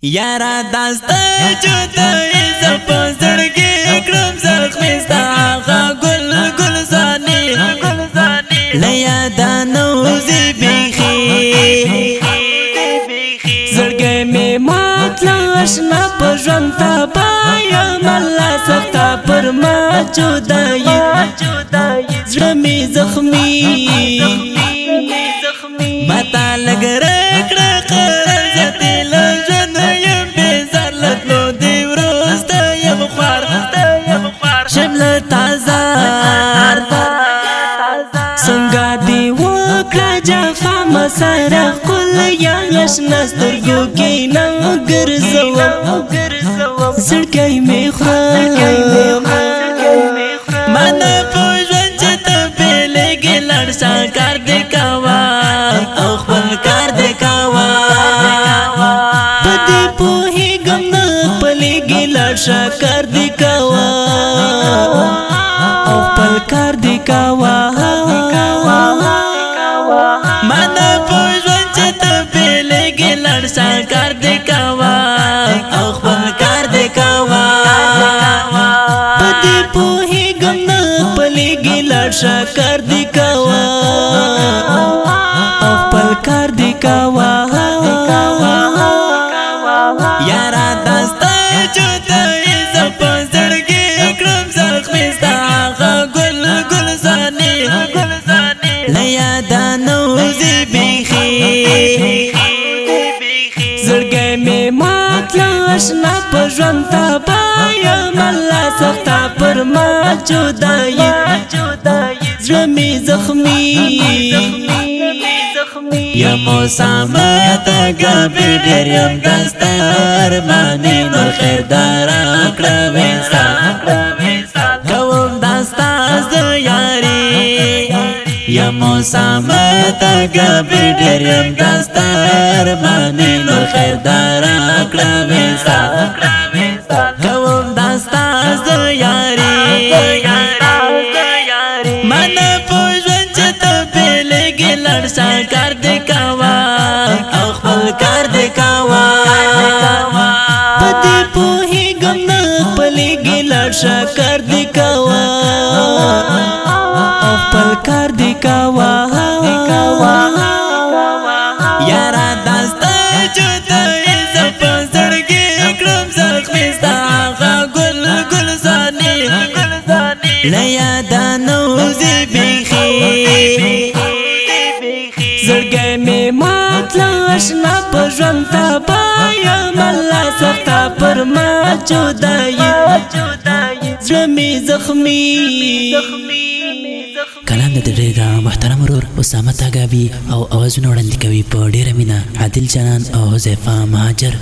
یارا داستا جدائی زپا زرگی اکرم زخمیستا آقا گل گل زانی لیادا نوزی بیخی زرگی می ماتلا اشنا پر جنتا بایم اللہ سختا پر ما جدائی زرمی زخمی متا لگ رک رک رزتی لجن یم بیزار لطلو دیورستا یم خوار شبل تازار سنگا دی وکلا جفا مسارا قل یا یشناس درگو کی نو گرزوام زرگی می خورم من پوشن چتا پیلگی لرشا کار دکاوا اخبر کار دکاوا بدی پوہی گم نپلیگی لرشا کار دکاوا اخبر کار دکاوا من پوشن چتا پیلگی لرشا کار دکاوا اخبر کار دکاوا بدی پوہی گم نپلیگی لرشا کار دکاوا اخبر کار دکاوا یارا داستا جدائی زپا زرگی اکرم زخمیستا آقا گل گل زانی لیادا نوزی بیخی زرگی می ماتلا اشنا پر جنتا بایم اللہ سختا پر ما جدائی زرمی زخمی یا موسامتا گابی دیر یم دستا ارمانی نو خیر دارا کرویستا کوم دستا از یاری یا موسامتا گابی دیر یم دستا ارمانی نو خیر دارا کرویستا کوم دستا از یاری من پوشن چتا پیلگی لرشا کار دکاوا اخبر کار دکاوا بدی پوہی گم نپلیگی لرشا کار دکاوا اخبر کار دکاوا یارا داستا جدائی زپا زرگی اکرم زخمیستا آقا گل گل زانی لیادا نوزی بیخی زرگی می ماتلا اشنا پر جنتا بایم اللہ سختا پر ما جدائی زرمی زخمی کلام د ډېر د محترم ورور اسامه تاګابي او اوازونه وړاندې کوي په ډېره مینه عادل جنان او حذیفه مهاجر.